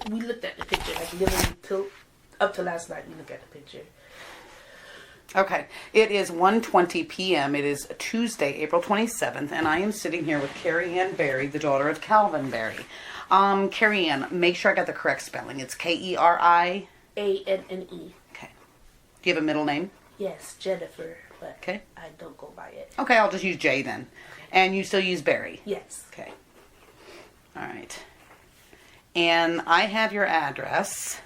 we looked at the picture, like literally up to last night we looked at the picture. Okay, it is 1:20 p.m. It is Tuesday, April 27th, and I am sitting here with Kerianne Berry, the daughter of Calvin Berry. Kerianne, make sure I got the correct spelling. It's Kerianne. Okay. Do you have a middle name? Yes, Jennifer, but okay. I don't go by it. Okay, I'll just use J then. Okay. And you still use Berry? Yes. Okay. All right. And I have your address.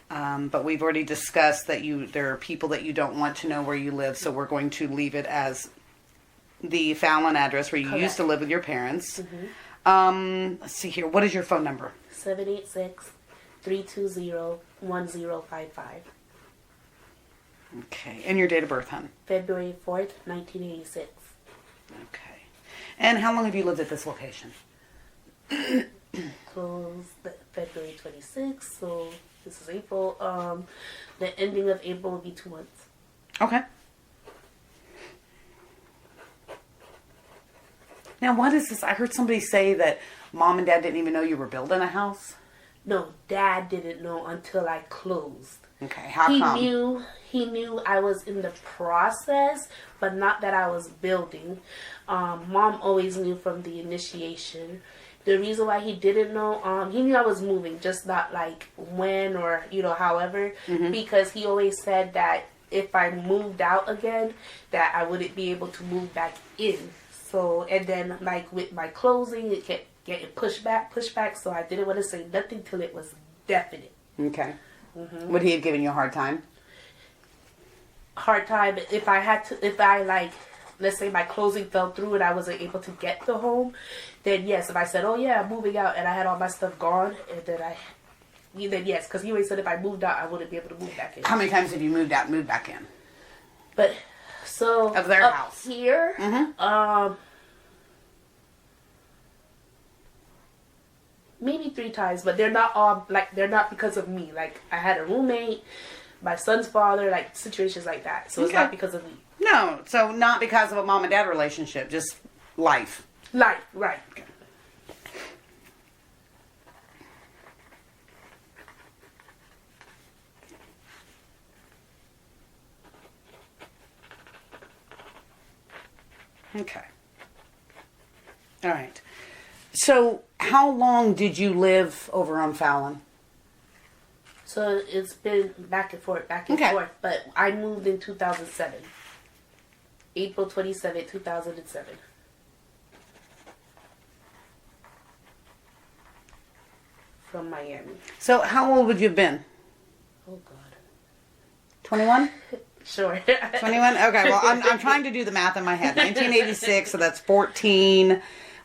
But we've already discussed that there are people that you don't want to know where you live, so we're going to leave it as the Fonteyn address where you used to live with your parents. Mm-hmm. Let's see here. What is your phone number? 786-320-1055. Okay. And your date of birth, hon? February 4th, 1986. Okay. And how long have you lived at this location? Closed February 26th, so this is April. The ending of April will be 2 months. Okay. Now, what is this? I heard somebody say that Mom and Dad didn't even know you were building a house. No, Dad didn't know until I closed. Okay, how come? He knew I was in the process, but not that I was building. Mom always knew from the initiation. The reason why he didn't know, he knew I was moving, just not like when or, however, because he always said that if I moved out again, that I wouldn't be able to move back in. So, and then like with my closing, it kept getting pushed back, so I didn't want to say nothing till it was definite. Okay. Mm-hmm. Would he have given you a hard time? Hard time if let's say my closing fell through and I wasn't able to get the home, then yes. If I said, oh yeah, I'm moving out, and I had all my stuff gone, and then yes, because he always said if I moved out, I wouldn't be able to move back in. How many times have you moved out and moved back in? But, so, of their house here, maybe 3 times, but they're not all, they're not because of me. Like, I had a roommate, my son's father, situations like that. So it's not because of me. No, so not because of a mom and dad relationship, just life. Life, right. Okay. Okay. All right. So how long did you live over on Fonteyn? So it's been back and forth, but I moved in 2007. April 27, 2007. From Miami. So how old would you have been? Oh, God. 21? Sure. 21? Okay, well, I'm trying to do the math in my head. 1986, so that's 14.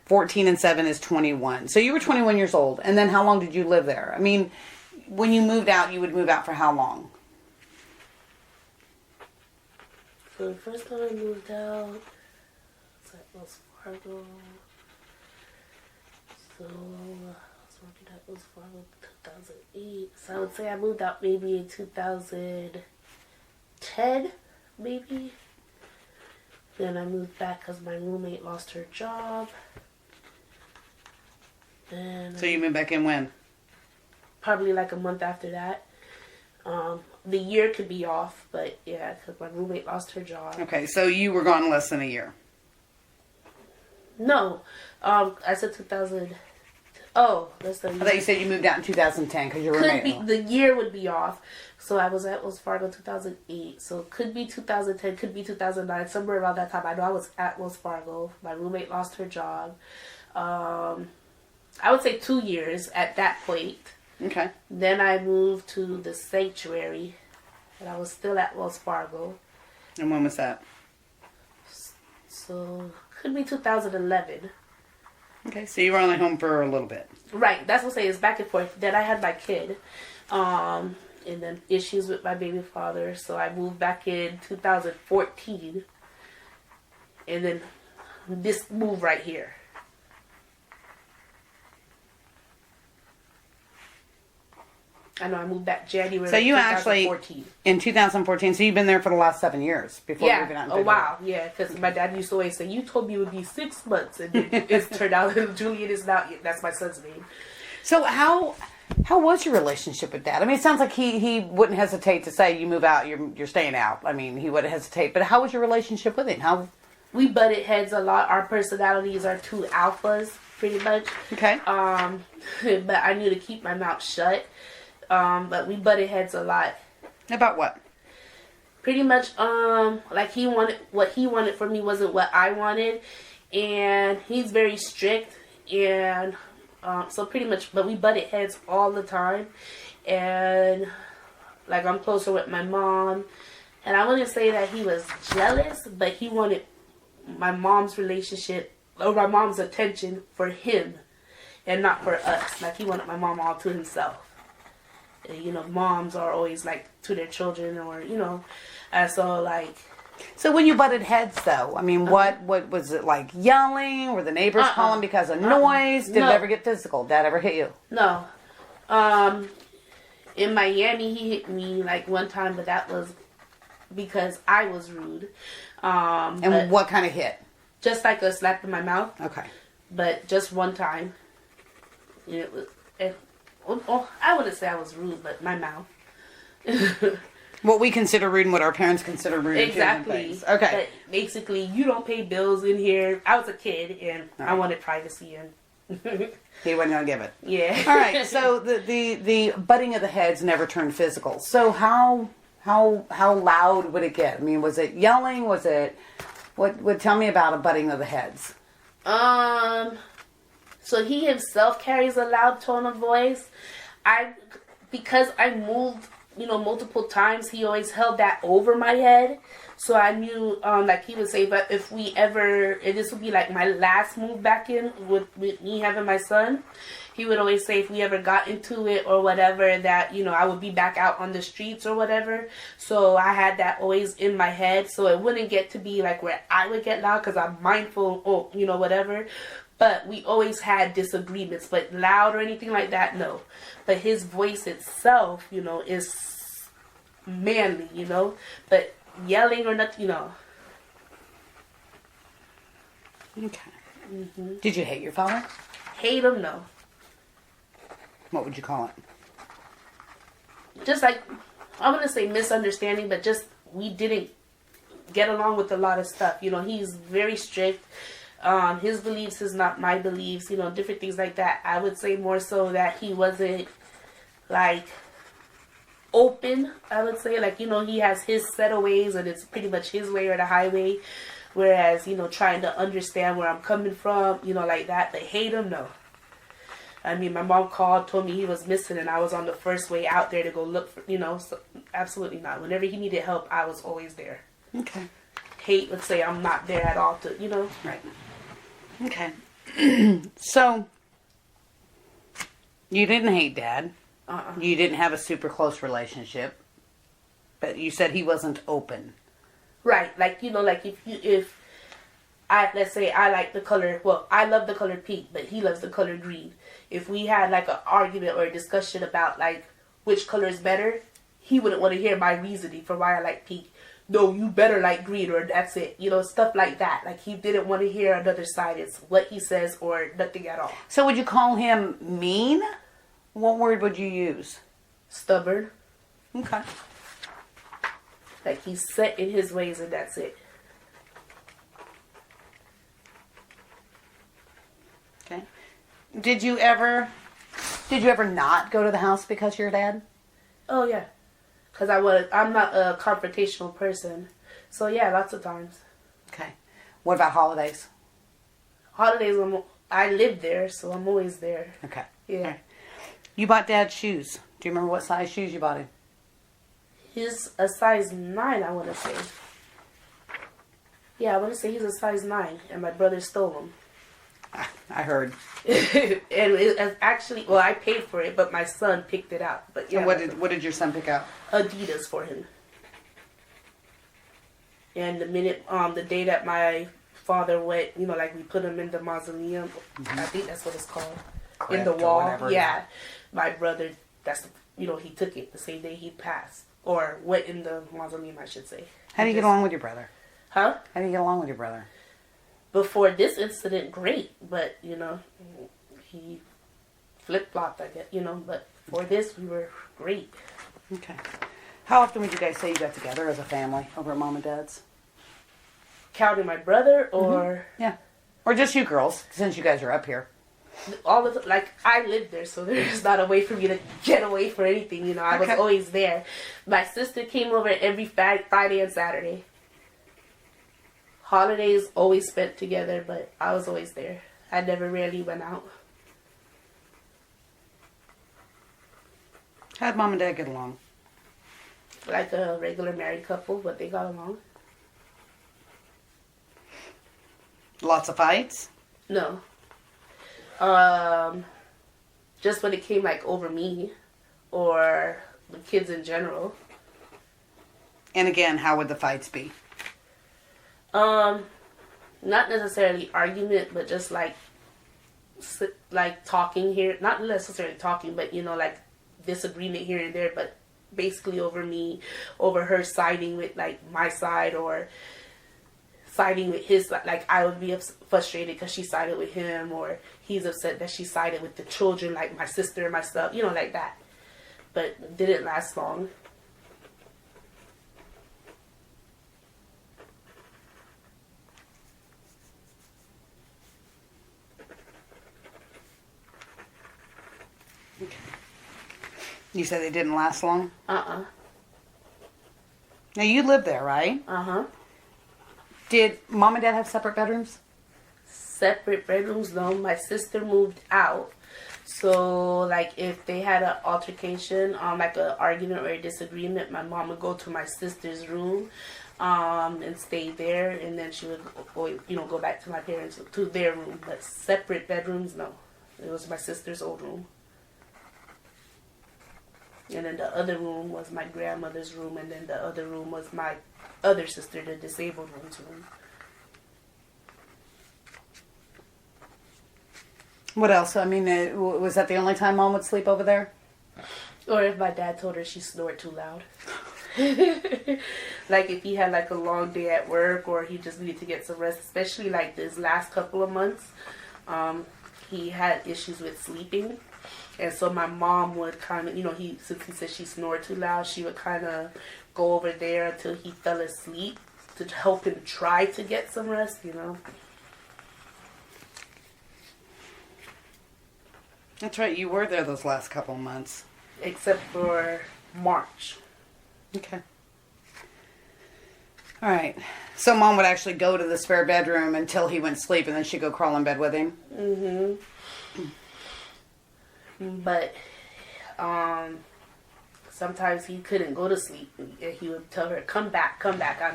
14 and 7 is 21. So you were 21 years old. And then how long did you live there? I mean, when you moved out, you would move out for how long? So the first time I moved out, was at Wells Fargo. So I was working at Wells Fargo in 2008. So I would say I moved out maybe in 2010, maybe. Then I moved back because my roommate lost her job. So you moved back in when? Probably like a month after that. The year could be off, but yeah, because my roommate lost her job. Okay, so you were gone less than a year. No, I said 2000. Oh, less than a year. I thought you said you moved out in 2010 because your roommate. The year would be off. So I was at Wells Fargo 2008. So it could be 2010, could be 2009, somewhere around that time. I know I was at Wells Fargo. My roommate lost her job. I would say 2 years at that point. Okay. Then I moved to the Sanctuary, and I was still at Wells Fargo. And when was that? So, could be 2011. Okay, so you were only home for a little bit. Right, that's what I'm saying, it's back and forth. Then I had my kid, and then issues with my baby father, so I moved back in 2014, and then this move right here. I know I moved back January. So you 2014. actually in 2014. So you've been there for the last 7 years before moving out. Oh wow, yeah. Because my dad used to always say, "You told me it would be 6 months," and it's turned out Julian is now. That's my son's name. So how was your relationship with Dad? I mean, it sounds like he wouldn't hesitate to say, you move out, you're staying out. I mean, he wouldn't hesitate. But how was your relationship with him? How? We butted heads a lot. Our personalities are two alphas, pretty much. Okay. But I knew to keep my mouth shut. But we butted heads a lot. About what? Pretty much, like what he wanted for me wasn't what I wanted. And he's very strict. And so pretty much, but we butted heads all the time. And like I'm closer with my mom. And I wouldn't say that he was jealous, but he wanted my mom's relationship, or my mom's attention for him and not for us. Like he wanted my mom all to himself. You know, moms are always like to their children, or, you know, so like. So when you butted heads, though, I mean, what was it like? Yelling? Were the neighbors calling because of noise? Did it ever get physical? Dad ever hit you? No. In Miami, he hit me like one time, but that was because I was rude. And what kind of hit? Just like a slap in my mouth. Okay. But just one time. And it was. I wouldn't say I was rude, but my mouth. What we consider rude and what our parents consider rude. Exactly. Okay. But basically, you don't pay bills in here. I was a kid, and I wanted privacy, and he wasn't gonna give it. Yeah. All right. So the butting of the heads never turned physical. So how loud would it get? I mean, was it yelling? Was it what? Tell me about a butting of the heads. So he himself carries a loud tone of voice. Because I moved, you know, multiple times, he always held that over my head. So I knew, like he would say, but if we ever, and this would be like my last move back in with me having my son, he would always say if we ever got into it or whatever, that, you know, I would be back out on the streets or whatever. So I had that always in my head. So it wouldn't get to be like where I would get loud because I'm mindful, or, you know, whatever. But we always had disagreements, but loud or anything like that, no. But his voice itself, you know, is manly, you know. But yelling or nothing, you know. Okay. Mm-hmm. Did you hate your father? Hate him, no. What would you call it? Just like, I wouldn't say misunderstanding, but just we didn't get along with a lot of stuff. You know, he's very strict. His beliefs is not my beliefs, you know, different things like that. I would say more so that he wasn't, like, open, I would say. Like, you know, he has his set of ways, and it's pretty much his way or the highway. Whereas, you know, trying to understand where I'm coming from, you know, like that. But hate him, no. I mean, my mom called, told me he was missing, and I was on the first way out there to go look for, you know, so absolutely not. Whenever he needed help, I was always there. Okay. Hate, let's say I'm not there at all to, you know. Right. Okay. So, you didn't hate Dad. You didn't have a super close relationship. But you said he wasn't open. Right. Like, you know, like if let's say I like the color, well, I love the color pink, but he loves the color green. If we had like an argument or a discussion about like which color is better, he wouldn't want to hear my reasoning for why I like pink. No, you better like green, or that's it. You know, stuff like that. Like, he didn't want to hear another side. It's what he says or nothing at all. So would you call him mean? What word would you use? Stubborn. Okay. Like, he's set in his ways, and that's it. Okay. Did you ever not go to the house because of your dad? Oh, yeah. Because I'm not a confrontational person. So, yeah, lots of times. Okay. What about holidays? Holidays, I live there, so I'm always there. Okay. Yeah. Okay. You bought Dad shoes. Do you remember what size shoes you bought him? He's a size 9, I want to say. Yeah, I want to say he's a size 9, and my brother stole them. I heard. And it actually, well, I paid for it, but my son picked it out. But yeah, and what did your son pick out? Adidas for him. And the day that my father went, you know, like we put him in the mausoleum. Mm-hmm. I think that's what it's called. Crypt in the wall. Whatever. Yeah. My brother, he took it the same day he passed. Or went in the mausoleum, I should say. How do you get along with your brother? Huh? How do you get along with your brother? Before this incident, great. But, you know, he flip-flopped, I guess, but for this, we were great. Okay. How often would you guys say you got together as a family over at Mom and Dad's? Counting my brother, or... Yeah. Or just you girls, since you guys are up here. All of I lived there, so there's not a way for me to get away for anything, I was always there. My sister came over every Friday and Saturday. Holidays always spent together, but I was always there. I never really went out. How'd Mom and Dad get along? Like a regular married couple, but they got along. Lots of fights? No. Just when it came over me or the kids in general. And again, how would the fights be? Not necessarily argument, but just talking here. Not necessarily talking, but disagreement here and there, but basically over me, over her siding with my side or siding with his, I would be frustrated because she sided with him, or he's upset that she sided with the children, like my sister and my stuff, like that. But it didn't last long. Okay. You said they didn't last long? Uh-uh. Now you live there, right? Uh-huh. Did Mom and Dad have separate bedrooms? Separate bedrooms? No, my sister moved out. So, if they had an altercation, an argument or a disagreement, my mom would go to my sister's room, and stay there, and then she would go back to my parents, to their room. But separate bedrooms, no. It was my sister's old room. And then the other room was my grandmother's room, and then the other room was my other sister, the disabled woman's room. What else? I mean, was that the only time Mom would sleep over there? Or if my dad told her she snored too loud. If he had a long day at work, or he just needed to get some rest, especially this last couple of months, he had issues with sleeping. And so my mom would kind of, since he said she snored too loud, she would kind of go over there until he fell asleep to help him try to get some rest, That's right, you were there those last couple months. Except for March. Okay. All right. So Mom would actually go to the spare bedroom until he went to sleep, and then she'd go crawl in bed with him? Mm-hmm. But sometimes he couldn't go to sleep, and he would tell her, come back, I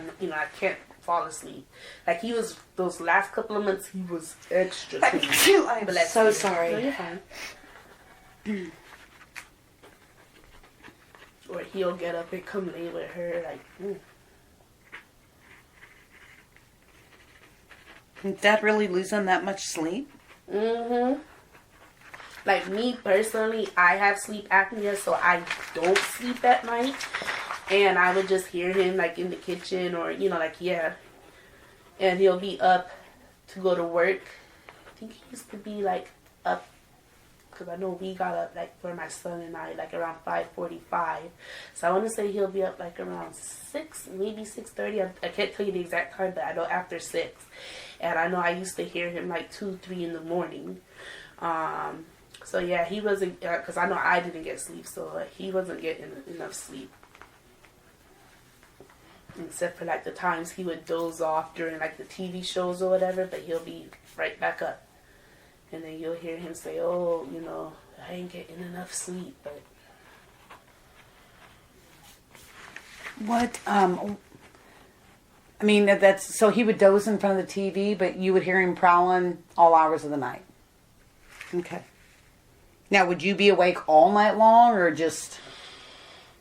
can't fall asleep. He was, those last couple of months, he was extra clean. I'm so sorry. No, you're fine. Or he'll get up and come lay with her, Did Dad really losing that much sleep? Mm-hmm. Me personally, I have sleep apnea, so I don't sleep at night. And I would just hear him in the kitchen, or yeah. And he'll be up to go to work. I think he used to be up, because I know we got up for my son and I around 5:45. So I want to say he'll be up around 6, maybe 6:30. I can't tell you the exact time, but I know after 6. And I know I used to hear him 2, 3 in the morning. So yeah, he wasn't, because I know I didn't get sleep, so he wasn't getting enough sleep. Except for the times he would doze off during the TV shows or whatever, but he'll be right back up. And then you'll hear him say, oh, I ain't getting enough sleep, but... What, I mean, that's, so he would doze in front of the TV, but you would hear him prowling all hours of the night. Okay. Now, would you be awake all night long, or just...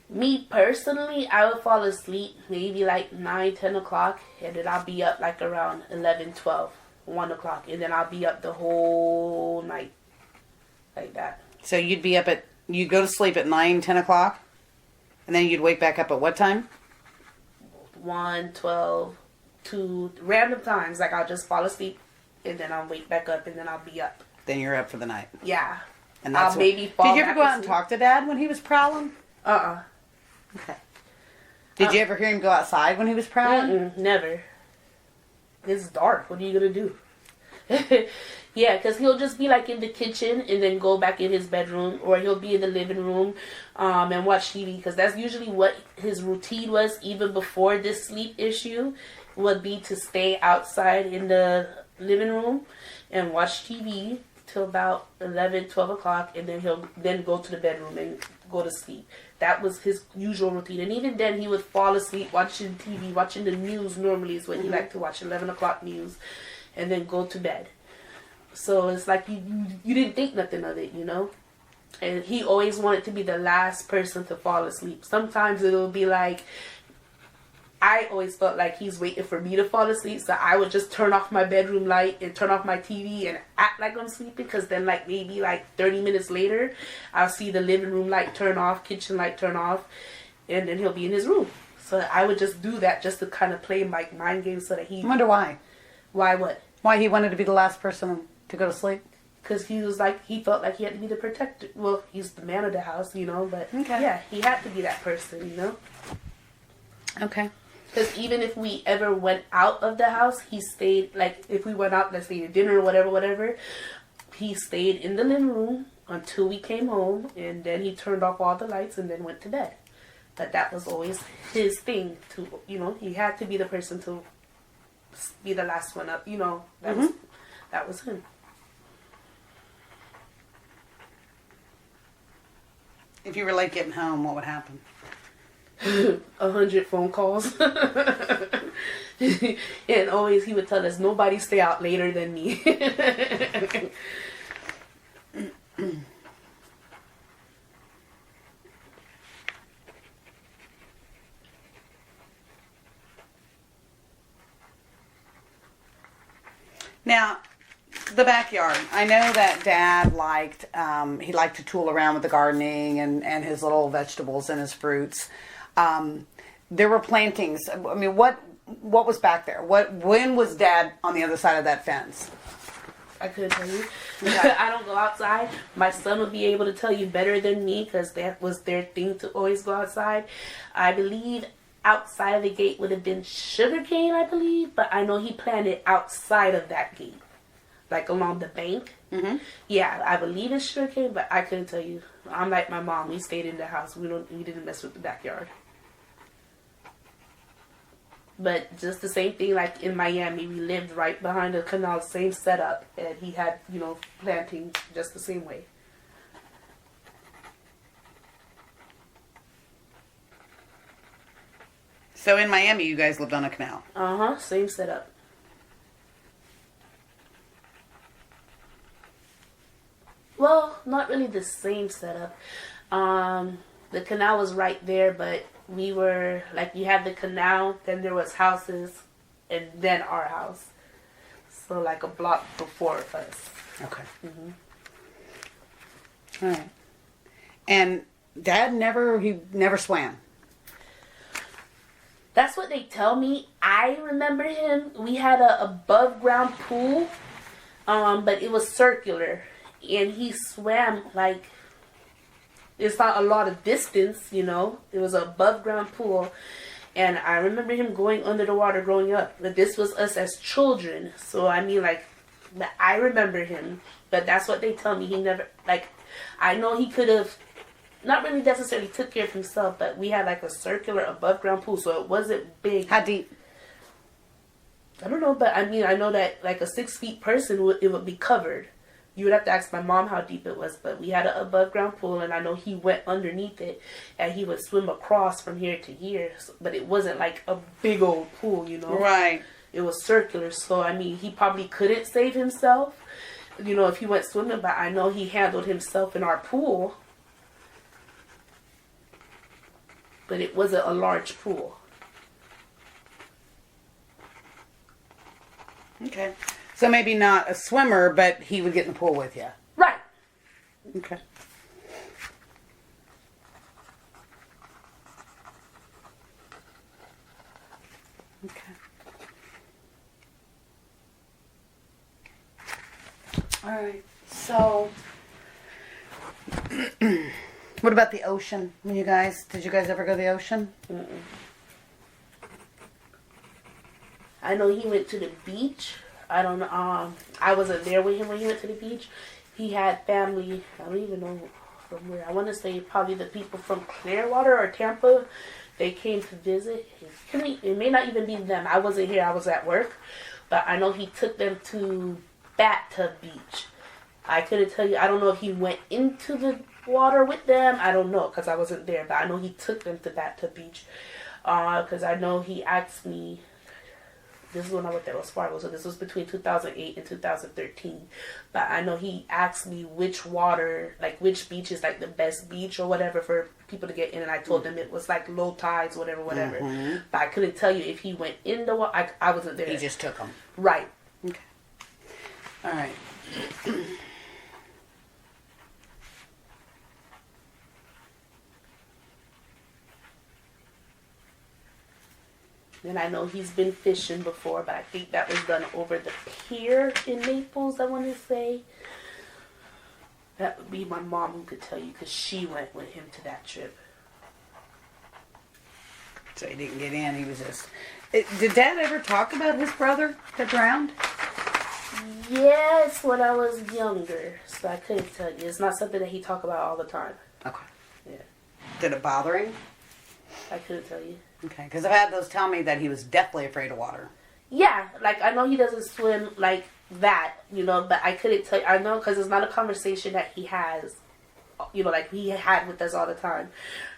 Me, personally, I would fall asleep maybe 9, 10 o'clock, and then I'll be up around 11, 12, 1 o'clock, and then I'll be up the whole night, like that. So you'd be up you'd go to sleep at 9, 10 o'clock, and then you'd wake back up at what time? 1, 12, 2, random times. I'll just fall asleep, and then I'll wake back up, and then I'll be up. Then you're up for the night. Yeah. And that's I'll maybe fall Did you ever back go out and asleep. talk to Dad when he was prowling? Okay. Did you ever hear him go outside when he was prowling? Never. It's dark. What are you gonna do? Yeah, because he'll just be like in the kitchen and then go back in his bedroom, or he'll be in the living room and watch TV, because that's usually what his routine was even before this sleep issue, would be to stay outside in the living room and watch TV till about 11, 12 o'clock, and then he'll then go to the bedroom and go to sleep. That was his usual routine. And even then, he would fall asleep watching TV, watching the news normally is what he liked to watch, 11 o'clock news, and then go to bed. So it's like you didn't think nothing of it, you know? And he always wanted to be the last person to fall asleep. Sometimes it'll be like, I always felt like he's waiting for me to fall asleep, so I would just turn off my bedroom light and turn off my TV and act like I'm sleeping, because then like maybe like 30 minutes later, I'll see the living room light turn off, kitchen light turn off, and then he'll be in his room. So I would just do that just to kind of play my mind games so that he... I wonder why. Why what? Why he wanted to be the last person to go to sleep? Because he was like, he felt like he had to be the protector. Well, he's the man of the house, you know, but Okay. yeah, he had to be that person, you know? Okay. Because even if we ever went out of the house, he stayed, like, if we went out, let's say to dinner or whatever, he stayed in the living room until we came home, and then he turned off all the lights and then went to bed. But that was always his thing to, you know, he had to be the person to be the last one up, you know, that was him. If you were late getting home, what would happen? 100 phone calls. And always he would tell us, nobody stay out later than me. Now, the backyard. I know that Dad liked, he liked to tool around with the gardening and his little vegetables and his fruits. There were plantings. I mean, what was back there? When was Dad on the other side of that fence? I couldn't tell you. I don't go outside. My son would be able to tell you better than me, because that was their thing to always go outside. I believe outside of the gate would have been sugarcane, I believe, but I know he planted outside of that gate, like along the bank. Yeah, I believe it's sugarcane, but I couldn't tell you. I'm like my mom. We stayed in the house. We didn't mess with the backyard. But just the same thing, like in Miami, we lived right behind the canal, same setup, and he had, you know, planting just the same way. So in Miami, you guys lived on a canal. Same setup. Well, not really the same setup. The canal was right there, but we were, like, you had the canal, then there was houses, and then our house. So, like, a block before us. Okay. All right. And Dad never swam. That's what they tell me. I remember him. We had a above ground pool, but it was circular, and he swam like, it's not a lot of distance, you know. It was an above ground pool, and I remember him going under the water growing up. But this was us as children, so I mean, like, I remember him. But that's what they tell me. He never, like, I know he could have not really necessarily took care of himself, but we had like a circular above ground pool, so it wasn't big. How deep? I don't know, but I mean, I know that like a 6 feet person it would be covered. You would have to ask my mom how deep it was, but we had an above ground pool, and I know he went underneath it, and he would swim across from here to here, but it wasn't like a big old pool, you know? Right. It was circular, so I mean, he probably couldn't save himself, you know, if he went swimming, but I know he handled himself in our pool. But it wasn't a large pool. Okay. So maybe not a swimmer, but he would get in the pool with you. Right. Okay. Okay. All right. So What about the ocean? Did you guys ever go to the ocean? Mm-mm. I know he went to the beach. I don't know. I wasn't there with him when he went to the beach. He had family. I don't even know from where. I want to say probably the people from Clearwater or Tampa. They came to visit. It may not even be them. I wasn't here. I was at work. But I know he took them to Bathtub Beach. I couldn't tell you. I don't know if he went into the water with them. I don't know because I wasn't there. But I know he took them to Bathtub Beach. Because I know he asked me. This is when I worked at Wells Fargo, so this was between 2008 and 2013. But I know he asked me which water, like which beach is like the best beach or whatever for people to get in, and I told him it was like low tides, whatever. Mm-hmm. But I couldn't tell you if he went in the water. I wasn't there. He just took them. Right. Okay. All right. And I know he's been fishing before, but I think that was done over the pier in Naples, I want to say. That would be my mom who could tell you because she went with him to that trip. So he didn't get in. He was just... Did Dad ever talk about his brother that drowned? Yes, when I was younger. So I couldn't tell you. It's not something that he talked about all the time. Okay. Yeah. Did it bother him? I couldn't tell you. Okay, because I've had those tell me that he was deathly afraid of water. Yeah, like I know he doesn't swim like that, you know, but I couldn't tell you. I know because it's not a conversation that he has, you know, like he had with us all the time.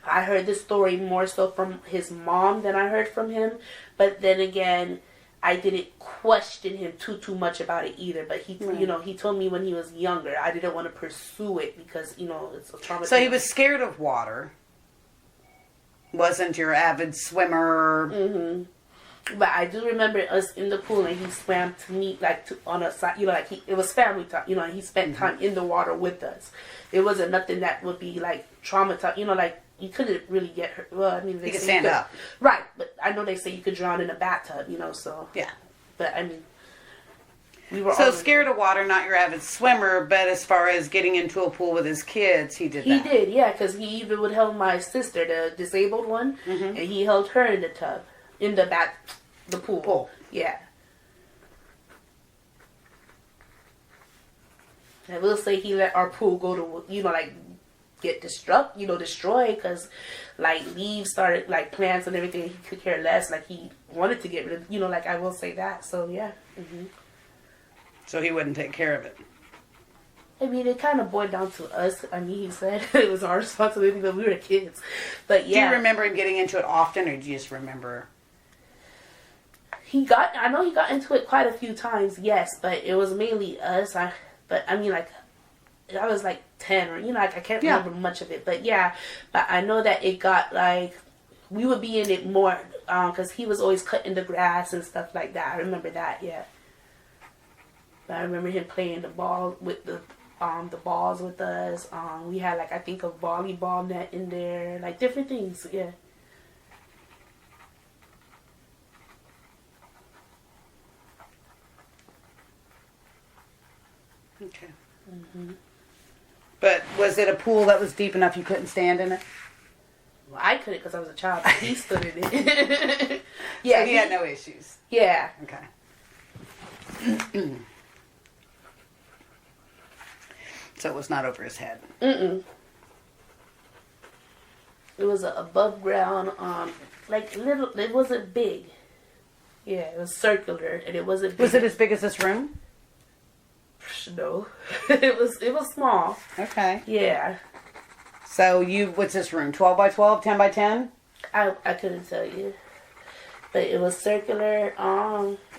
I heard this story more so from his mom than I heard from him. But then again, I didn't question him too much about it either. But he, you know, he told me when he was younger, I didn't want to pursue it because, you know, it's a trauma. So he was scared of water. Wasn't your avid swimmer. Mm-hmm. But I do remember us in the pool and he swam to me like on a side, you know, like it was family time, you know, and he spent time in the water with us. It wasn't nothing that would be like traumatized, you know, like you couldn't really get hurt. Well, I mean, they you could say stand up. Right, but I know they say you could drown in a bathtub, you know, so. Yeah. But I mean, we were so scared of water, not your avid swimmer, but as far as getting into a pool with his kids, he did that. He did, yeah, because he even would help my sister, the disabled one, and he held her in the tub, in the pool. Yeah. I will say he let our pool go to, you know, like, get destroyed, because, like, leaves started, like, plants and everything, he could care less, like, he wanted to get rid of, you know, like, I will say that, so, yeah. So he wouldn't take care of it. I mean, it kind of boiled down to us. I mean, he said it was our responsibility, but we were kids. But yeah. Do you remember him getting into it often, or do you just remember? I know he got into it quite a few times, yes, but it was mainly us. I mean, like, I was like 10 or, you know, like, I can't remember much of it. But yeah, but I know that it got, like, we would be in it more, because he was always cutting the grass and stuff like that. I remember that, yeah. But I remember him playing the ball with the balls with us. We had, like, I think a volleyball net in there, like, different things, yeah. Okay. But was it a pool that was deep enough you couldn't stand in it? Well, I couldn't because I was a child. But he stood in it. Yeah, so he had no issues. Yeah. Okay. So it was not over his head. Mm-mm. It was above ground, like little. It wasn't big. Yeah, it was circular, and it wasn't big. Was it as big as this room? No, it was small. Okay. Yeah. So what's this room? 12 by 12, 10 by 10? I couldn't tell you, but it was circular.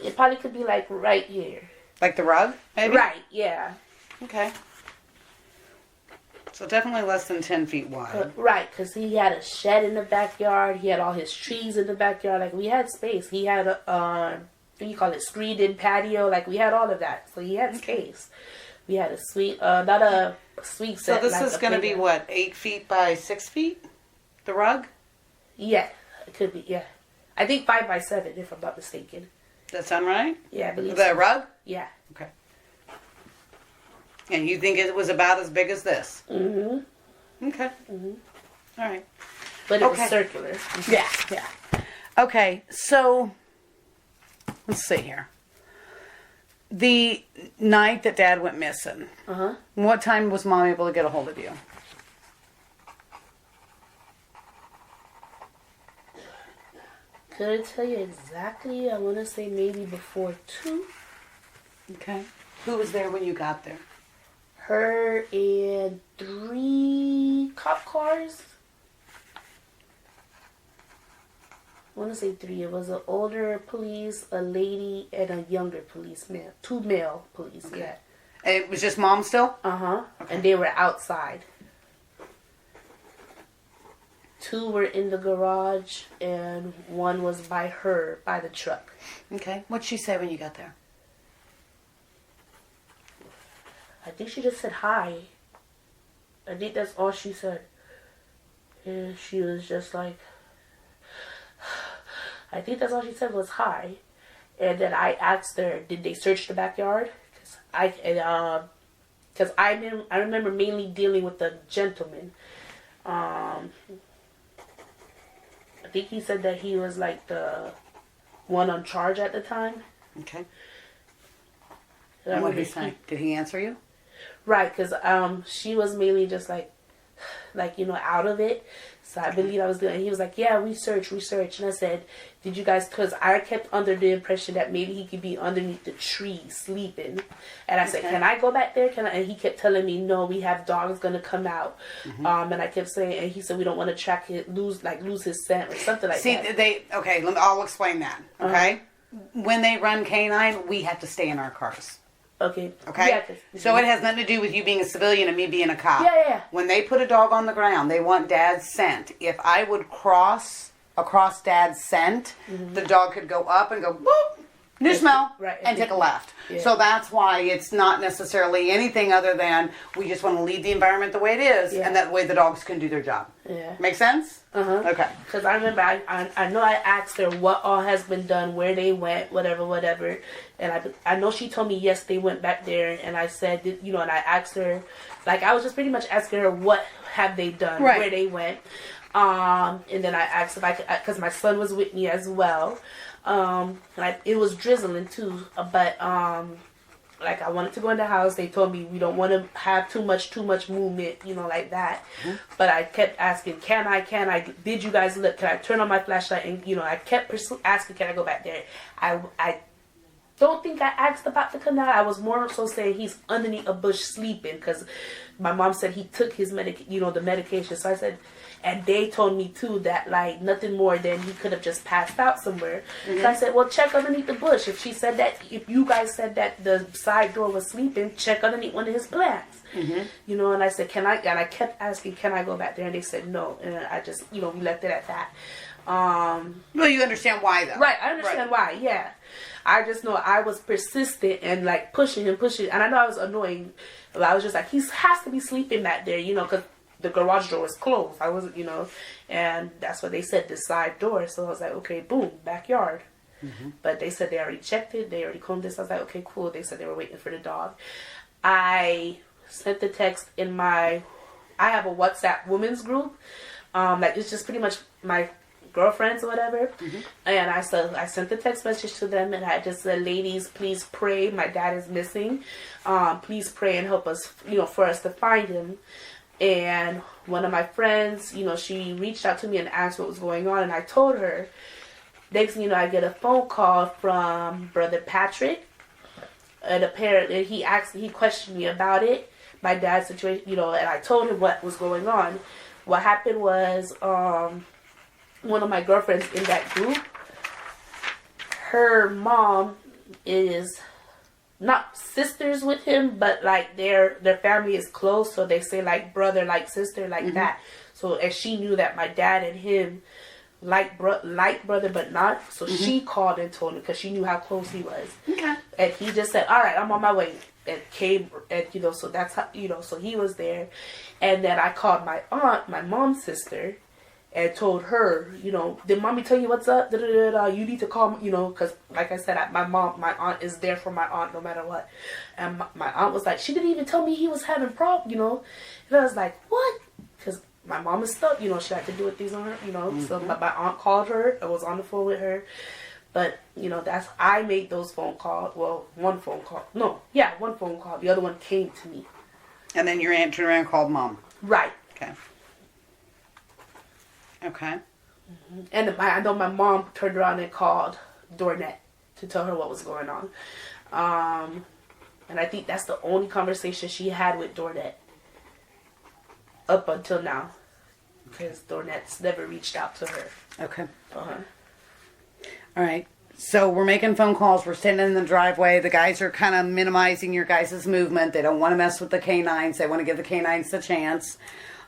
It probably could be like right here. Like the rug, maybe? Right. Yeah. Okay. So definitely less than 10 feet wide. Right, because he had a shed in the backyard. He had all his trees in the backyard. Like, we had space. He had a, what do you call it, screened-in patio. Like, we had all of that. So he had space. We had a suite, not a suite set. So this is going to be, what, 8 feet by 6 feet? The rug? Yeah, it could be, yeah. I think 5 by 7, if I'm not mistaken. That sound right? Yeah, I believe The so. rug? Yeah. Okay. And you think it was about as big as this? Mm-hmm. Okay. Mm-hmm. All right. But it was circular. Yeah, yeah. Okay, so let's see here. The night that Dad went missing, what time was Mom able to get a hold of you? Could I tell you exactly? I want to say maybe before 2. Okay. Who was there when you got there? Her and 3 cop cars. I want to say 3. It was an older police, a lady, and a younger policeman. 2 male police, yeah. And it was just Mom still? Uh-huh. Okay. And they were outside. 2 were in the garage, and 1 was by her, by the truck. Okay. What'd she say when you got there? I think she just said hi. I think that's all she said. And she was just like... I think that's all she said was hi. And then I asked her, did they search the backyard? Because I remember mainly dealing with the gentleman. I think he said that he was like the one on charge at the time. Okay. What did he say? Did he answer you? Right, because she was mainly just like, out of it. So I believe I was doing, and he was like, yeah, we searched. And I said, did you guys, because I kept under the impression that maybe he could be underneath the tree sleeping. And I said, can I go back there? And he kept telling me, no, we have dogs going to come out. And I kept saying, and he said, we don't want to track it, lose his scent or something like that. See, I'll explain that, okay? When they run canine, we have to stay in our cars. Okay. Okay? Yeah, so it has nothing to do with you being a civilian and me being a cop. Yeah. When they put a dog on the ground, they want Dad's scent. If I would cross across Dad's scent, the dog could go up and go, boop, new smell, and take a left. Yeah. So that's why it's not necessarily anything other than we just want to leave the environment the way it is, and that way the dogs can do their job. Yeah. Make sense? Okay. Because I remember I know I asked her what all has been done, where they went, whatever. And I know she told me, yes, they went back there. And I said, and I asked her, I was just pretty much asking her what have they done, where they went. And then I asked if I could, because my son was with me as well. It was drizzling too, but I wanted to go in the house. They told me we don't want to have too much movement, like that. But I kept asking, can I, did you guys look, can I turn on my flashlight? And, I kept asking, can I go back there? I don't think I asked about the canal. I was more so saying he's underneath a bush sleeping, because my mom said he took his the medication. So I said, and they told me too that nothing more than he could have just passed out somewhere. So I said, well, check underneath the bush. If you guys said that the side door was sleeping, check underneath one of his plants. And I said, can I? And I kept asking, can I go back there? And they said no. And I just, we left it at that. Well, you understand why though. Right, I understand why, yeah. I just know I was persistent and pushing him. And I know I was annoying. But I was just he has to be sleeping back there, because the garage door was closed. I wasn't, and that's what they said, the side door. So I was like, okay, boom, backyard. But they said they already checked it. They already combed this. I was like, okay, cool. They said they were waiting for the dog. I sent the text I have a WhatsApp women's group. It's just pretty much my girlfriends or whatever. And I sent the text message to them, and I just said, ladies, please pray. My dad is missing. Please pray and help us, for us to find him. And one of my friends, she reached out to me and asked what was going on, and I told her. Next thing you know, I get a phone call from Brother Patrick, and apparently he questioned me about it, my dad's situation, and I told him what was going on. What happened was, one of my girlfriends in that group, her mom is not sisters with him, but their family is close, so they say brother, sister, that. So, and she knew that my dad and him like brother, but not. So she called and told him, because she knew how close he was. Okay. And he just said, all right, I'm on my way. And came, and so that's how, so he was there. And then I called my aunt, my mom's sister, and told her, did mommy tell you what's up? You need to call, because like I said, my aunt is there for my aunt no matter what. And my aunt was like, she didn't even tell me he was having problems, And I was like, what? because my mom is stuck. She had to do things on her. So my aunt called her. I was on the phone with her. But, I made those phone calls. Well, one phone call. No, yeah, one phone call. The other one came to me. And then your aunt turned around and called Mom. Right. Okay. Okay. And I know my mom turned around and called Dornette to tell her what was going on. And I think that's the only conversation she had with Dornette up until now. Because Dornette's never reached out to her. Okay. Uh-huh. All right. So we're making phone calls. We're standing in the driveway. The guys are kind of minimizing your guys' movement. They don't want to mess with the canines. They want to give the canines the chance.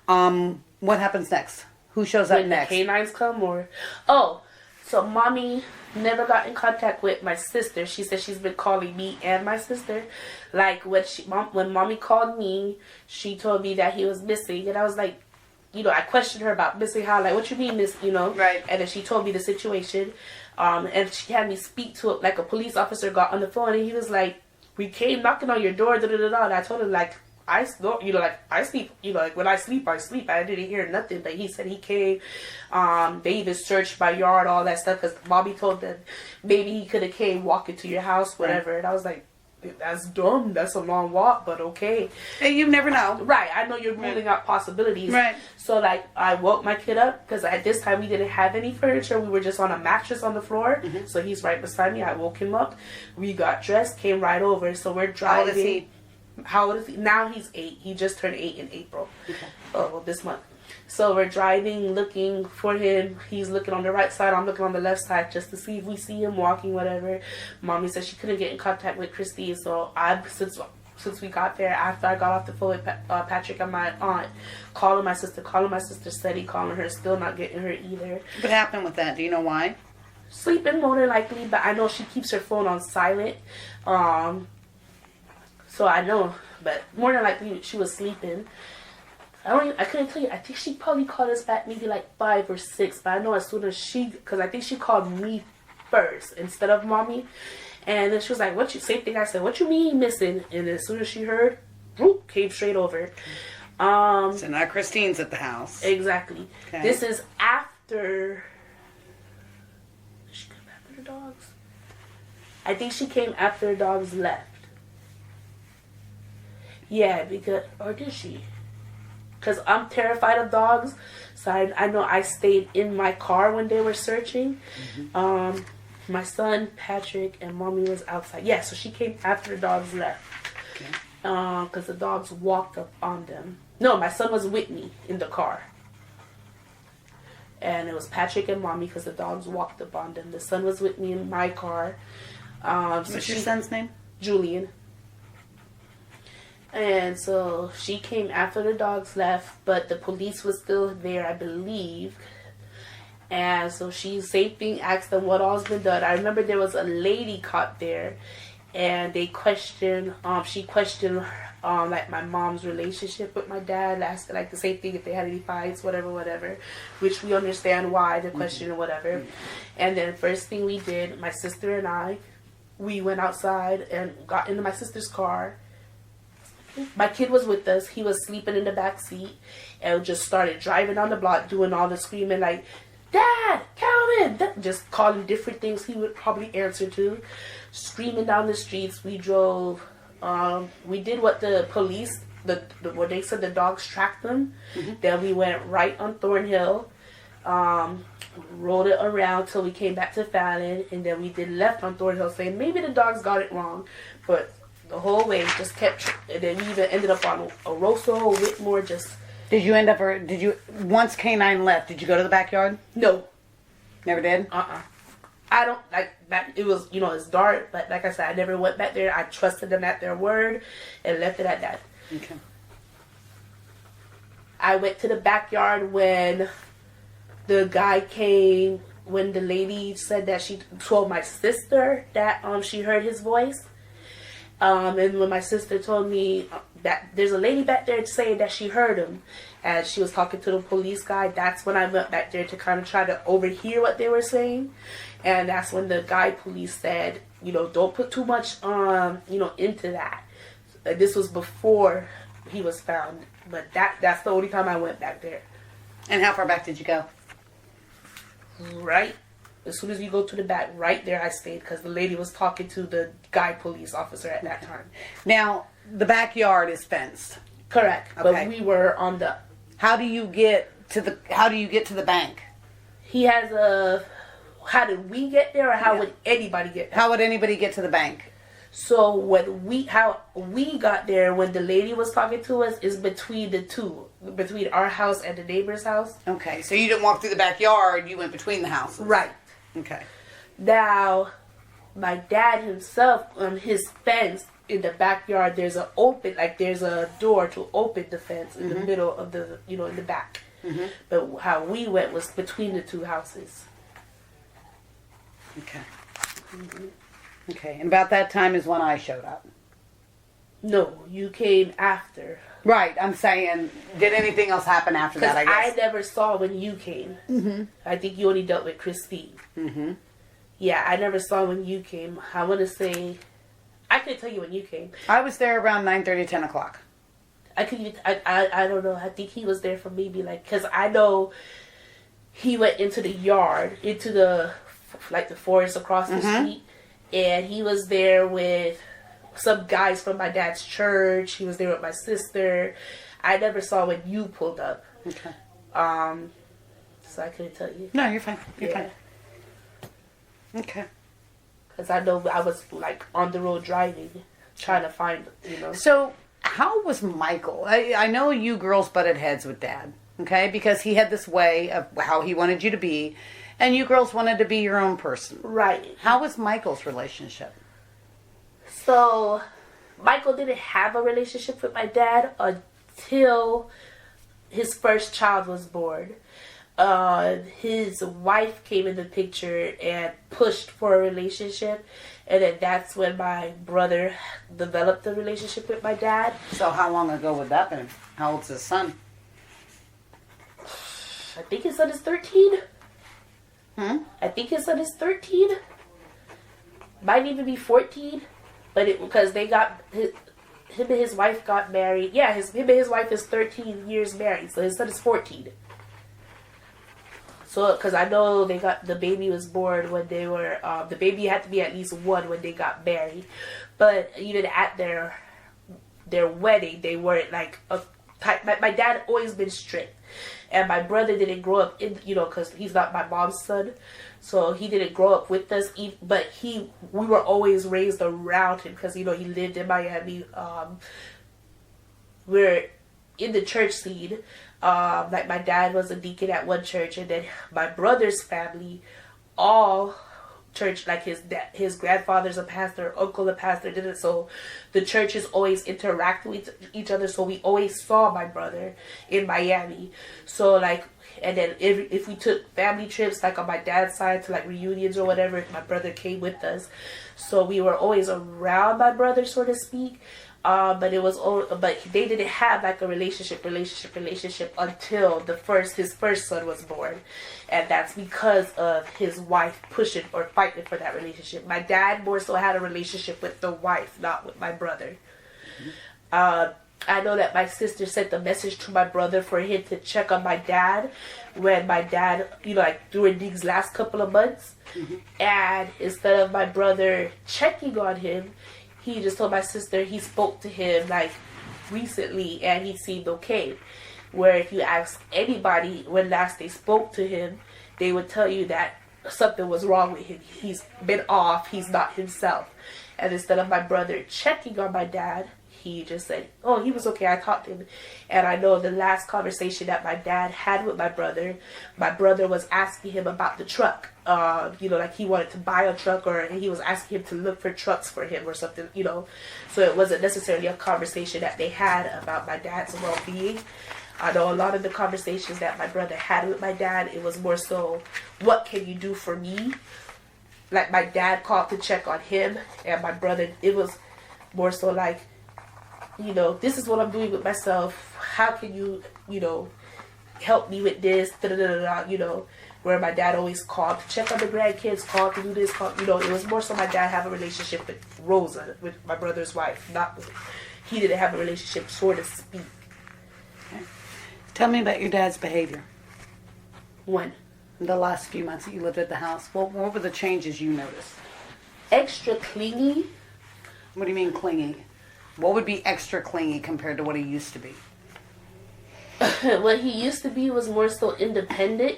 What happens next? Who shows up next? The canines come so Mommy never got in contact with my sister. She said she's been calling me and my sister. Like when Mommy called me, she told me that he was missing. And I was like, I questioned her about missing how, like, what you mean miss, Right. And then she told me the situation. And she had me speak to like a police officer got on the phone, and he was like, we came knocking on your door, da da da da. And I told him, like, I snore, I sleep, like when I sleep, I sleep. I didn't hear nothing, but he said he came. They even searched my yard, all that stuff, because Mommy told them maybe he could have came walking to your house, whatever. Right. And I was like, that's dumb. That's a long walk, but okay. Hey, you never know. Right. I know you're ruling out possibilities. Right. So, like, I woke my kid up because at this time we didn't have any furniture. We were just on a mattress on the floor. Mm-hmm. So he's right beside me. I woke him up. We got dressed, came right over. So we're driving. How old is he? Now he's 8. He just turned 8 in April. Okay. This month. So we're driving, looking for him. He's looking on the right side. I'm looking on the left side just to see if we see him walking, whatever. Mommy said she couldn't get in contact with Christy. So since we got there, after I got off the phone with Patrick and my aunt, calling my sister, steady, calling her, still not getting her either. What happened with that? Do you know why? Sleeping, more than likely, but I know she keeps her phone on silent. So I know, but more than likely she was sleeping. I couldn't tell you. I think she probably called us back maybe like 5 or 6. But I know as soon as because I think she called me first instead of Mommy. And then she was like, same thing I said, what you mean missing? And as soon as she heard, whoop, came straight over. So now Christine's at the house. Exactly. Okay. This is after. Did she come after the dogs? I think she came after the dogs left. Yeah, or did she? Because I'm terrified of dogs, so I know I stayed in my car when they were searching. Mm-hmm. My son, Patrick, and Mommy was outside. Yeah, so she came after the dogs left. Okay. Because the dogs walked up on them. No, my son was with me in the car. And it was Patrick and Mommy because the dogs walked up on them. The son was with me in my car. What's your son's name? Julian. And so she came after the dogs left, but the police was still there, I believe. And so same thing, asked them what all's been done. I remember there was a lady caught there, and they questioned, she questioned, like my mom's relationship with my dad, asked like the same thing if they had any fights, whatever, which we understand why the question or whatever. Mm-hmm. And then first thing we did, my sister and I, we went outside and got into my sister's car. My kid was with us. He was sleeping in the back seat and just started driving down the block doing all the screaming like, Dad, Calvin, just calling different things he would probably answer to. Screaming down the streets. We drove. We did what the police, what they said the dogs tracked them. Mm-hmm. Then we went right on Thornhill. Rode it around till we came back to Fallon. And then we did left on Thornhill saying maybe the dogs got it wrong. But the whole way just kept, and then we even ended up on Oroso, Whitmore, just. Once K9 left, did you go to the backyard? No. Never did? I don't, like, that, it was, it's dark, but like I said, I never went back there. I trusted them at their word and left it at that. Okay. I went to the backyard when the guy came, when the lady said that she told my sister that she heard his voice. And when my sister told me that there's a lady back there saying that she heard him, and she was talking to the police guy, that's when I went back there to kind of try to overhear what they were saying. And that's when the guy police said, don't put too much, into that. This was before he was found But that's the only time I went back there. And how far back did you go? Right. As soon as you go to the back, right there I stayed because the lady was talking to the guy police officer at that time. Now, the backyard is fenced. Correct. Okay. But we were on the... How do you get to the bank? He has a... How did we get there, or how would anybody get there? How would anybody get to the bank? So how we got there, when the lady was talking to us, is between the two, between our house and the neighbor's house. Okay, so you didn't walk through the backyard; you went between the houses. Right. Okay. Now, my dad himself, on his fence in the backyard, there's a door to open the fence in the middle of the, in the back. Mm-hmm. But how we went was between the two houses. Okay. Mm-hmm. Okay, and about that time is when I showed up. No, you came after. Right, I'm saying, did anything else happen after that, I guess? I never saw when you came. Mm-hmm. I think you only dealt with Christine. Mm-hmm. Yeah, I never saw when you came. I want to say, I couldn't tell you when you came. I was there around 9:30, 10 o'clock. I don't know. I think he was there for maybe because I know he went into the yard, into the forest across the street, and he was there with some guys from my dad's church. He was there with my sister. I never saw when you pulled up. Okay. So I couldn't tell you. No, you're fine. You're fine. Okay. Because I know I was on the road driving, trying to find, So, how was Michael? I know you girls butted heads with Dad, okay? Because he had this way of how he wanted you to be, and you girls wanted to be your own person. Right. How was Michael's relationship? So, Michael didn't have a relationship with my dad until his first child was born. His wife came in the picture and pushed for a relationship, and then that's when my brother developed a relationship with my dad. So how long ago would that been? How old's his son? I think his son is 13. I think his son is 13. Might even be 14. But because him and his wife got married. Yeah, him and his wife is 13 years married, so his son is 14. So, because I know the baby was born when they were, the baby had to be at least 1 when they got married. But even at their wedding, they weren't my dad always been strict. And my brother didn't grow up because he's not my mom's son. So he didn't grow up with us, but we were always raised around him because, he lived in Miami. We're in the church scene. My dad was a deacon at one church, and then my brother's family, all church, his grandfather's a pastor, uncle a pastor, so the churches always interact with each other, so we always saw my brother in Miami. So and then if we took family trips on my dad's side to reunions or whatever, my brother came with us, so we were always around my brother, so to speak. But they didn't have a relationship until his first son was born, and that's because of his wife pushing or fighting for that relationship. My dad more so had a relationship with the wife, not with my brother. I know that my sister sent a message to my brother for him to check on my dad when my dad, during these last couple of months, and instead of my brother checking on him, he just told my sister he spoke to him recently and he seemed okay. Where if you ask anybody when last they spoke to him, they would tell you that something was wrong with him. He's been off. He's not himself. And instead of my brother checking on my dad, he just said, oh, he was okay. I talked to him. And I know the last conversation that my dad had with my brother was asking him about the truck. He wanted to buy a truck, or he was asking him to look for trucks for him or something, So it wasn't necessarily a conversation that they had about my dad's well-being. I know a lot of the conversations that my brother had with my dad, it was more so, what can you do for me? My dad called to check on him, and my brother, it was more so this is what I'm doing with myself. How can you, help me with this? Where my dad always called to check on the grandkids, called to do this, it was more so my dad have a relationship with Rosa, with my brother's wife. He didn't have a relationship, so to speak. Tell me about your dad's behavior. When? The last few months that you lived at the house. What were the changes you noticed? Extra clingy. What do you mean clingy? What would be extra clingy compared to what he used to be? What he used to be was more so independent,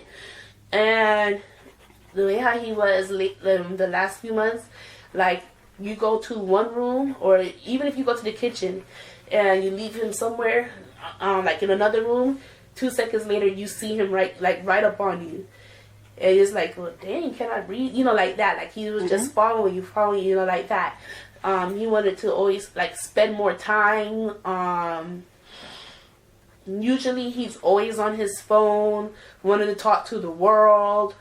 and the way how he was the last few months, like you go to one room, or even if you go to the kitchen and you leave him somewhere, like in another room, 2 seconds later you see him right up on you, and it's like, well, dang, can I breathe? You know, like that. Like he was just following you, you know, like that. He wanted to always like spend more time. Usually he's always on his phone, wanting to talk to the world.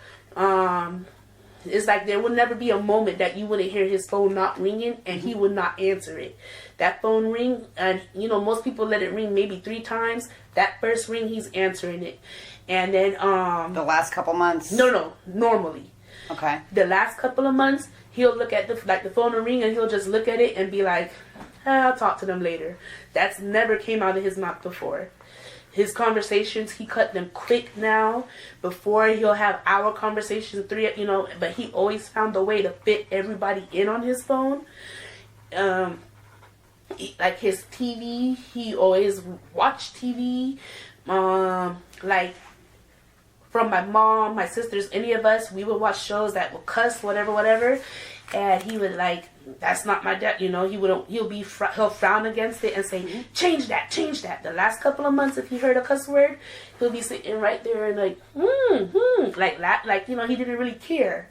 It's like there would never be a moment that you wouldn't hear his phone not ringing and he would not answer it. That phone ring, and you know, most people let it ring maybe 3 times. That first ring, he's answering it. And then the last couple months? No, normally. Okay. The last couple of months, he'll look at the phone will ring and he'll just look at it and be like, I'll talk to them later. That's never came out of his mouth before. His conversations, he cut them quick now. Before, he'll have hour conversations, 3, you know, but he always found a way to fit everybody in on his phone. Like his TV, he always watched TV. Like from my mom, my sisters, any of us, we would watch shows that would cuss, whatever. And he would like, that's not my dad, you know, he'll frown against it and say, change that. The last couple of months, if he heard a cuss word, he'll be sitting right there and like, like that, like, you know, he didn't really care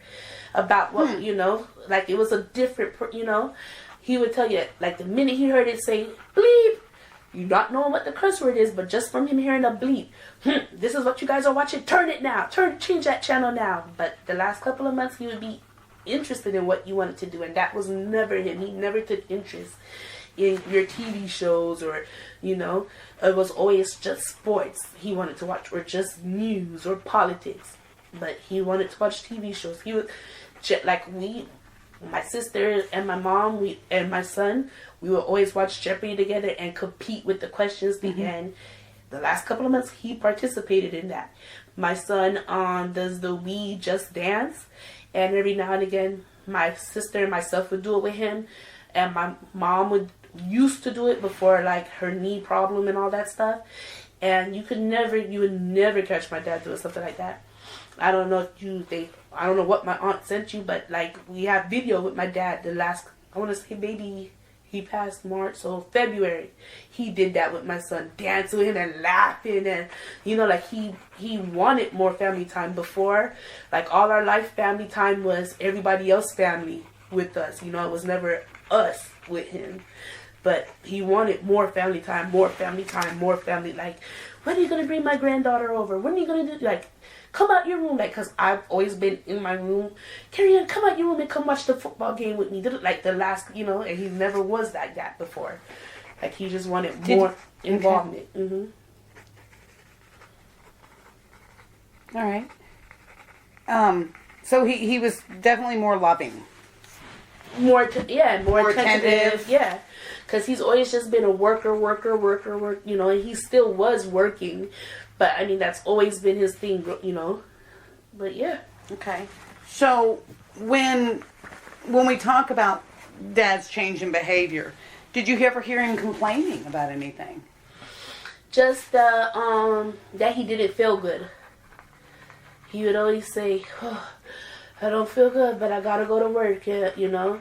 about what, you know, like it was a different, you know, he would tell you, like the minute he heard it say, bleep, you not knowing what the curse word is, but just from him hearing a bleep, this is what you guys are watching, turn it now, change that channel now. But the last couple of months, he would be interested in what you wanted to do, and that was never him. He never took interest in your TV shows, or you know, it was always just sports he wanted to watch, or just news or politics. But he wanted to watch TV shows. He was like my sister and my mom, and my son, we would always watch Jeopardy together and compete with the questions. And the last couple of months, he participated in that. My son does the We Just Dance. And every now and again, my sister and myself would do it with him. And my mom used to do it before, like, her knee problem and all that stuff. And you would never catch my dad doing something like that. I don't know I don't know what my aunt sent you, but, like, we have video with my dad I want to say maybe he passed March, so February, he did that with my son, dancing with him and laughing, and you know, like he wanted more family time. Before, like all our life family time was everybody else family with us, you know, it was never us with him, but he wanted more family time, like, when are you gonna bring my granddaughter over, when are you gonna do, like, come out your room, like, because I've always been in my room. Kerianne, come out your room and come watch the football game with me. Like the last, you know, and he never was like that before. Like, he just wanted more involvement. Okay. All right. So he was definitely more loving. More attentive. Yeah. Because he's always just been a worker, you know, and he still was working. But, I mean, that's always been his thing, you know. But, yeah. Okay. So, when we talk about Dad's change in behavior, did you ever hear him complaining about anything? Just that he didn't feel good. He would always say, I don't feel good, but I gotta go to work, you know.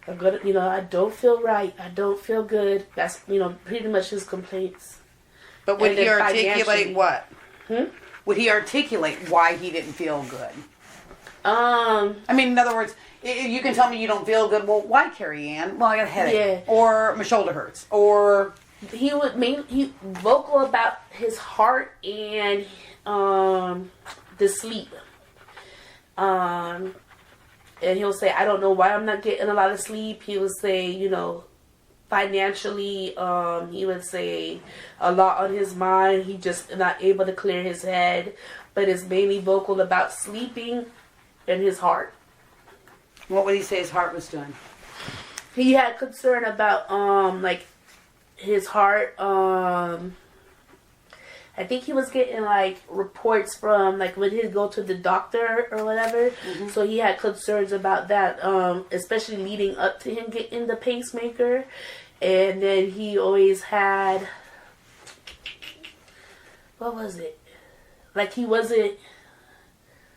I don't feel right. I don't feel good. That's, you know, pretty much his complaints. But would he articulate what? Would he articulate why he didn't feel good? I mean, in other words, you can tell me you don't feel good. Well, why, Kerianne? Well, I got a headache. Yeah. Or my shoulder hurts. Or he vocal about his heart and the sleep. And he'll say, I don't know why I'm not getting a lot of sleep. He would say, you know, financially, he would say a lot on his mind. He just not able to clear his head, but is mainly vocal about sleeping and his heart. What would he say his heart was doing? He had concern about like his heart, I think he was getting like reports from like when he'd go to the doctor or whatever. So he had concerns about that, especially leading up to him getting the pacemaker. And then he always had, what was it? Like he wasn't,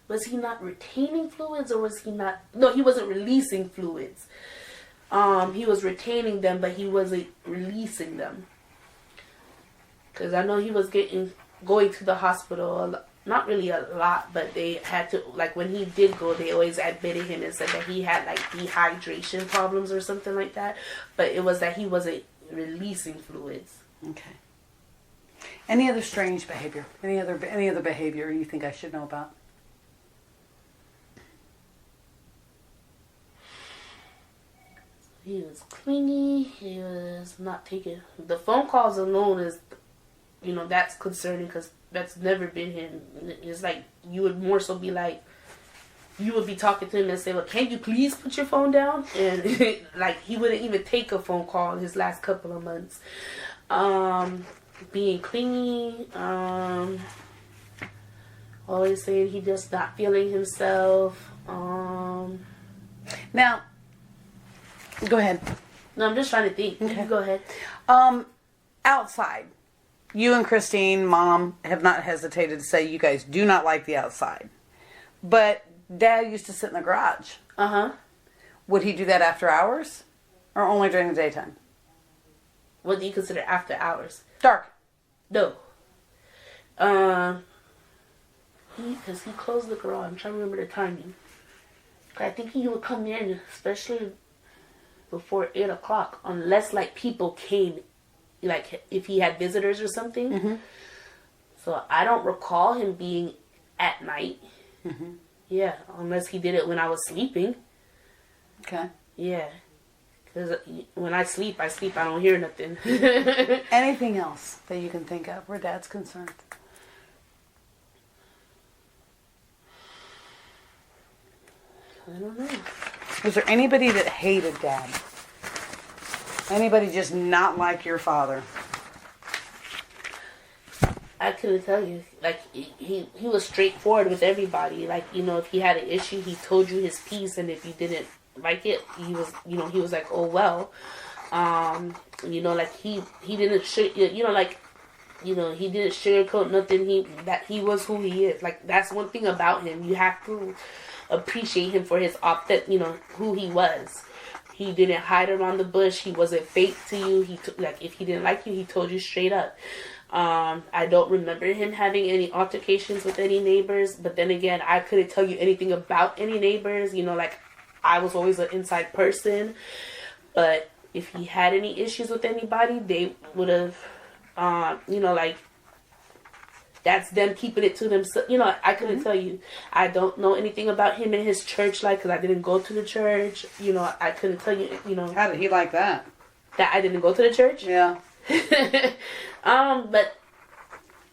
was he not retaining fluids or was he not? No, he wasn't releasing fluids. He was retaining them, but he wasn't releasing them. Because I know he was going to the hospital, not really a lot, but they had to, like when he did go, they always admitted him and said that he had like dehydration problems or something like that. But it was that he wasn't releasing fluids. Okay. Any other strange behavior? Any other behavior you think I should know about? He was clingy. He was not taking the phone calls alone is, that's concerning because that's never been him. It's like you would more so be like, you would be talking to him and say, "Well, can you please put your phone down?" And like he wouldn't even take a phone call in his last couple of months. Being clingy. Always saying he just not feeling himself. Now, go ahead. No, I'm just trying to think. Okay. You go ahead. Outside. You and Christine, Mom, have not hesitated to say you guys do not like the outside. But Dad used to sit in the garage. Uh-huh. Would he do that after hours? Or only during the daytime? What do you consider after hours? Dark. No. Because he closed the garage. I'm trying to remember the timing. I think he would come in, especially before 8 o'clock, unless like people came, like if he had visitors or something. Mm-hmm. So I don't recall him being at night. Mm-hmm. Yeah, unless he did it when I was sleeping. Okay. Yeah. Because when I sleep, I don't hear nothing. Anything else that you can think of where Dad's concerned? I don't know. Was there anybody that hated Dad? Anybody just not like your father? I couldn't tell you. Like, he was straightforward with everybody. Like, if he had an issue, he told you his piece, and if you didn't like it, he was like, oh, well. Like, he didn't, he didn't sugarcoat nothing. He was who he is. Like, that's one thing about him. You have to appreciate him for his who he was. He didn't hide around the bush. He wasn't fake to you. If he didn't like you, he told you straight up. I don't remember him having any altercations with any neighbors, but then again, I couldn't tell you anything about any neighbors. I was always an inside person, but if he had any issues with anybody, they would have, that's them keeping it to themselves. I couldn't tell you. I don't know anything about him in his church life because I didn't go to the church. I couldn't tell you, How did he like that? That I didn't go to the church? Yeah. But,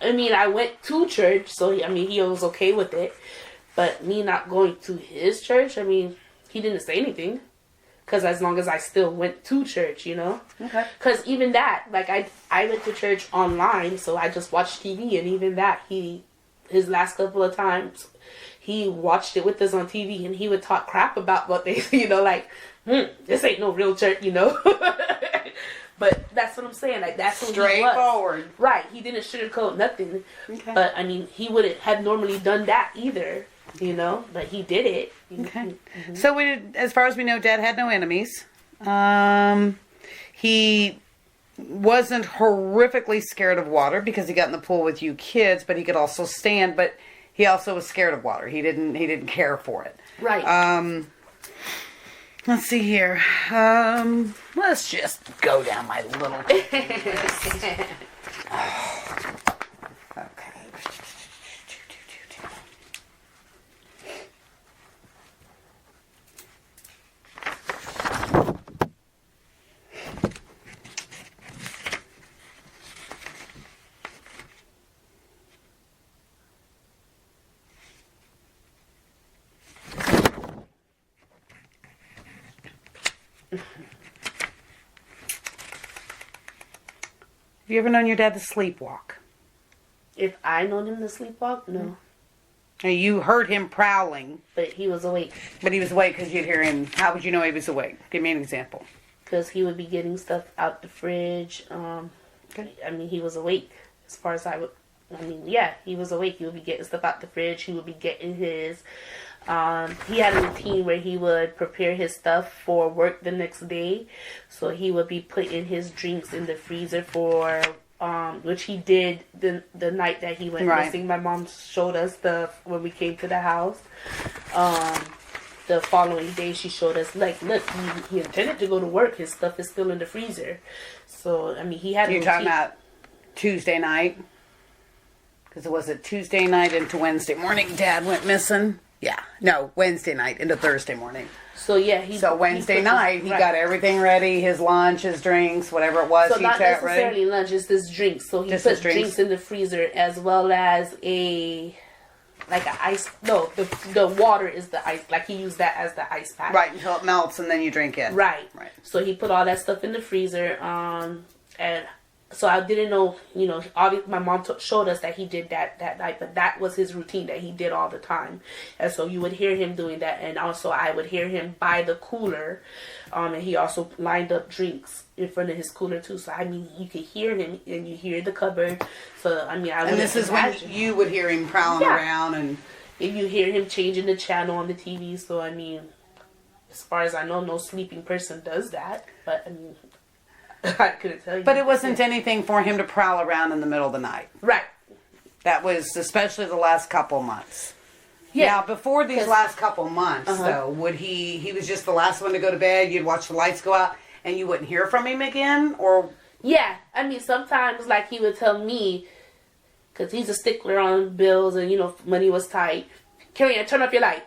I went to church, so, he was okay with it. But me not going to his church, he didn't say anything. Because as long as I still went to church, Okay. Because even that, like, I went to church online, so I just watched TV, and even that, his last couple of times, he watched it with us on TV, and he would talk crap about what they, this ain't no real church, But that's what I'm saying, like, that's who he was. Straightforward. Right, he didn't sugarcoat nothing. Okay. But, he wouldn't have normally done that either, but he did it. Okay. Mm-hmm. So as far as we know, Dad had no enemies. He wasn't horrifically scared of water because he got in the pool with you kids, but he could also stand, but he also was scared of water. He didn't care for it. Right. Let's see here. Let's just go down my little list. Okay. Have you ever known your dad to sleepwalk? If I known him to sleepwalk, no. And you heard him prowling. But he was awake. But he was awake because you'd hear him. How would you know he was awake? Give me an example. Because he would be getting stuff out the fridge. Okay. I mean, he was awake. As far as yeah, he was awake. He would be getting stuff out the fridge. He would be getting his... he had a routine where he would prepare his stuff for work the next day. So he would be putting his drinks in the freezer for... which he did the night that he went missing. My mom showed us when we came to the house. The following day, she showed us, like, look, he intended to go to work. His stuff is still in the freezer. So, I mean, he had... You're talking about Tuesday night? Because it was a Tuesday night into Wednesday morning. Dad went missing. Yeah. No, Wednesday night into Thursday morning. So, yeah. Wednesday night, he got everything ready. His lunch, his drinks, whatever it was. So, not necessarily lunch, it's his drinks. So, he put drinks in the freezer as well as the water is the ice. Like, he used that as the ice pack. Right, until it melts and then you drink it. Right. So, he put all that stuff in the freezer. And so, I didn't know, obviously, my mom showed us that he did that night. But that was his routine that he did all the time. And so, you would hear him doing that. And also, I would hear him by the cooler. And he also lined up drinks in front of his cooler, too. So, I mean, you could hear him and you hear the cupboard. So, I mean, and this is when you would hear him prowling around and you hear him changing the channel on the TV. So, I mean, as far as I know, no sleeping person does that. But, I mean, I couldn't tell you. But it wasn't anything for him to prowl around in the middle of the night. Right. That was especially the last couple months. Yeah. Now, before these last couple months, though, would he was just the last one to go to bed, you'd watch the lights go out, and you wouldn't hear from him again? Or... Yeah. I mean, sometimes, like, he would tell me, because he's a stickler on bills and, money was tight, Kerianne, turn off your light.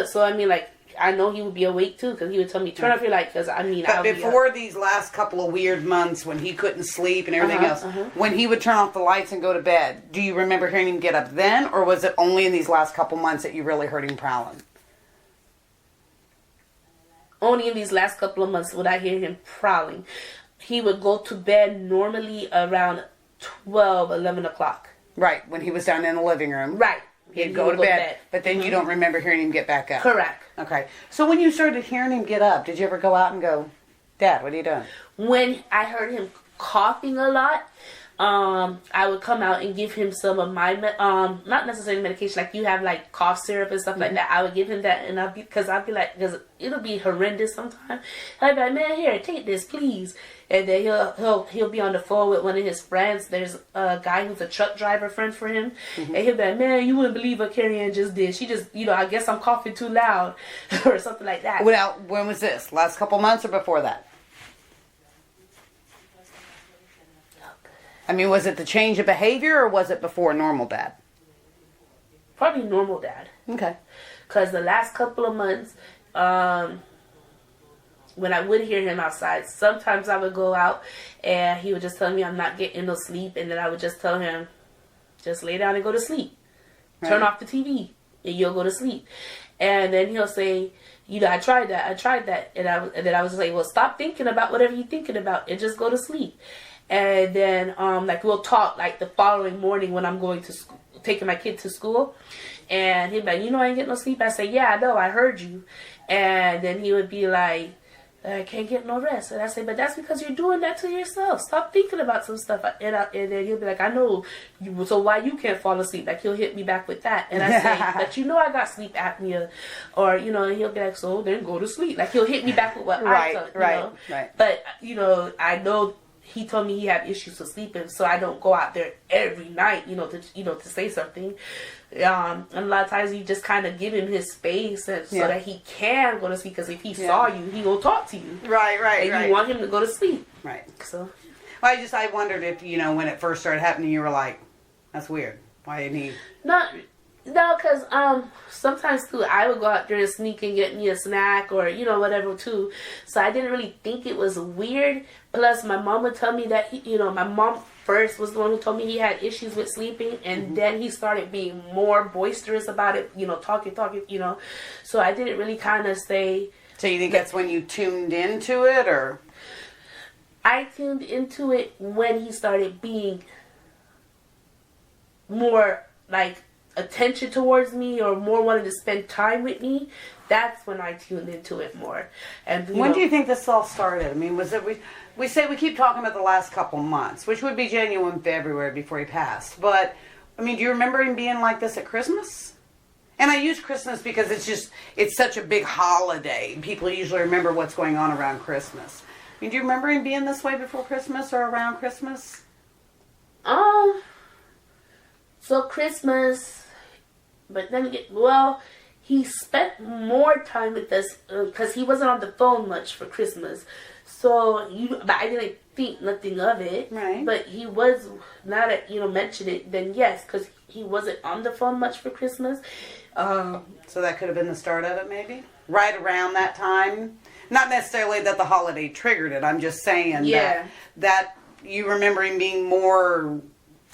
So, I mean, like, I know he would be awake, too, because he would tell me, turn off your light, because, I mean... But before these last couple of weird months, when he couldn't sleep and everything else, when he would turn off the lights and go to bed, do you remember hearing him get up then, or was it only in these last couple months that you really heard him prowling? Only in these last couple of months would I hear him prowling. He would go to bed normally around 12, 11 o'clock. Right, when he was down in the living room. Right. He'd go to bed, but then you don't remember hearing him get back up. Correct. Okay. So when you started hearing him get up, did you ever go out and go, Dad, what are you doing? When I heard him coughing a lot, I would come out and give him some of my, not necessarily medication, like you have like cough syrup and stuff like that. I would give him that, and I'd be like, because it'll be horrendous sometimes. I'd be like, man, here, take this, please. And then he'll be on the phone with one of his friends. There's a guy who's a truck driver friend for him, and he'll be like, man, you wouldn't believe what Kerianne just did. She just, I guess I'm coughing too loud, or something like that. Well, when was this? Last couple months or before that? I mean, was it the change of behavior, or was it before normal Dad? Probably normal Dad. Okay. Because the last couple of months, when I would hear him outside, sometimes I would go out and he would just tell me I'm not getting no sleep, and then I would just tell him, just lay down and go to sleep. Turn off the TV and you'll go to sleep. And then he'll say, I tried that. And then I was like, well, stop thinking about whatever you're thinking about and just go to sleep. And then, we'll talk, like, the following morning when I'm going to school, taking my kid to school. And he'd be like, I ain't getting no sleep. I say, yeah, I know, I heard you. And then he would be like, I can't get no rest. And I say, but that's because you're doing that to yourself. Stop thinking about some stuff. And then he'll be like, I know, so why you can't fall asleep? Like, he'll hit me back with that. And I say, but I got sleep apnea. Or, and he'll be like, so then go to sleep. Like, he'll hit me back with what I thought, Right. But, I know he told me he had issues with sleeping, so I don't go out there every night, to say something. And a lot of times you just kind of give him his space so that he can go to sleep, because if he saw you, he will talk to you. Right. And you want him to go to sleep. Right. So. Well, I wondered if, when it first started happening, you were like, that's weird. Why didn't he? No, because sometimes, too, I would go out there and sneak and get me a snack or, whatever, too. So I didn't really think it was weird. Plus, my mom would tell me that, my mom first was the one who told me he had issues with sleeping. And then he started being more boisterous about it, talking. So I didn't really kind of say... So you think that's when you tuned into it, or...? I tuned into it when he started being... more like attention towards me or more wanting to spend time with me, that's when I tuned into it more. And when do you think this all started? I mean, was it we say we keep talking about the last couple months, which would be January and February before he passed. But I mean, do you remember him being like this at Christmas? And I use Christmas because it's such a big holiday. People usually remember what's going on around Christmas. I mean, do you remember him being this way before Christmas or around Christmas? So Christmas, but then again, well, he spent more time with us because he wasn't on the phone much for Christmas. So but I didn't think nothing of it. Right. But he was, now that mention it, then yes, because he wasn't on the phone much for Christmas. So that could have been the start of it, maybe? Right around that time? Not necessarily that the holiday triggered it. I'm just saying that you remember him being more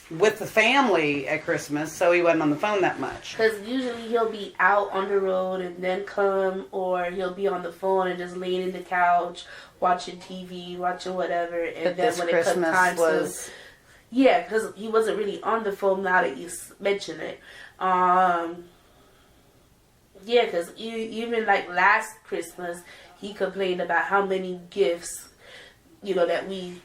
with the family at Christmas, so he wasn't on the phone that much. Because usually he'll be out on the road and then come, or he'll be on the phone and just laying in the couch, watching TV, watching whatever. And but then this when Christmas it comes time was... yeah, because he wasn't really on the phone now that you mention it. Yeah, because even like last Christmas, he complained about how many gifts, that we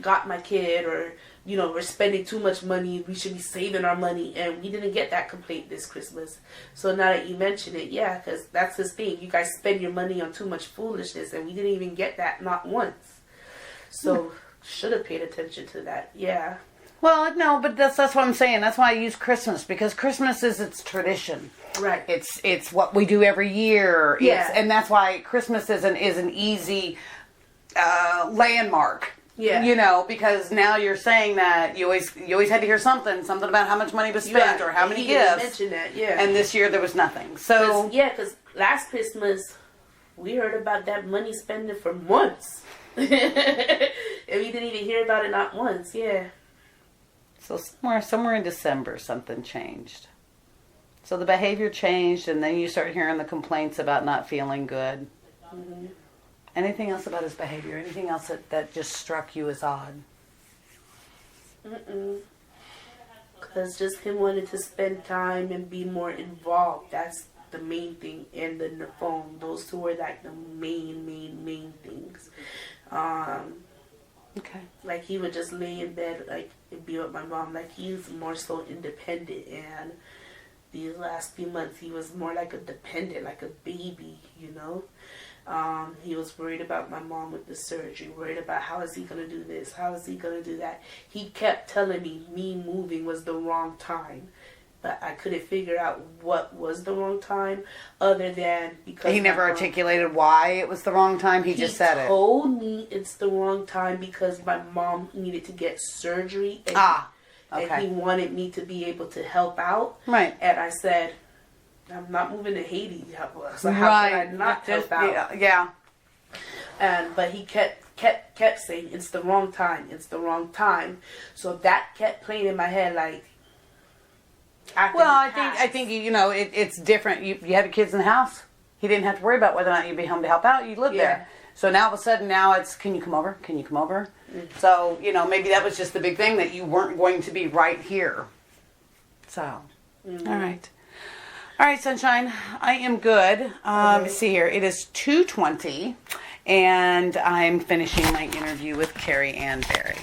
got my kid, or, we're spending too much money, we should be saving our money, and we didn't get that complaint this Christmas. So now that you mention it, yeah, because that's his thing. You guys spend your money on too much foolishness, and we didn't even get that, not once. So, should have paid attention to that, yeah. Well, no, but that's what I'm saying. That's why I use Christmas, because Christmas is its tradition. Right. It's what we do every year. Yeah. And that's why Christmas is an easy landmark. Yeah. Because now you're saying that you always had to hear something about how much money was spent or how many gifts. Mention that, yeah. And this year there was nothing. So because last Christmas we heard about that money spending for months, and we didn't even hear about it not once. Yeah. So somewhere in December something changed. So the behavior changed, and then you start hearing the complaints about not feeling good. Mm-hmm. Anything else about his behavior? Anything else that just struck you as odd? Because just him wanting to spend time and be more involved. That's the main thing. And then the phone. Those two were like the main things. Okay. Like he would just lay in bed, like, and be with my mom. Like he's more so independent, and these last few months he was more like a dependent, like a baby, He was worried about my mom with the surgery, worried about how is he going to do this, how is he going to do that. He kept telling me moving was the wrong time. But I couldn't figure out what was the wrong time, other than because... He never articulated why it was the wrong time? He just said it? He told me it's the wrong time because my mom needed to get surgery. And okay. And he wanted me to be able to help out. Right. And I said, I'm not moving to Haiti. So how can I not help out? Yeah. But he kept saying, it's the wrong time. It's the wrong time. So that kept playing in my head like... Well, I think it's different. You have your kids in the house. He didn't have to worry about whether or not you'd be home to help out. You live there. So now all of a sudden, it's, can you come over? Can you come over? Mm-hmm. So, maybe that was just the big thing, that you weren't going to be right here. So, All right. All right, Sunshine. I am good. Let's see here. It is 2:20, and I'm finishing my interview with Kerianne Berry.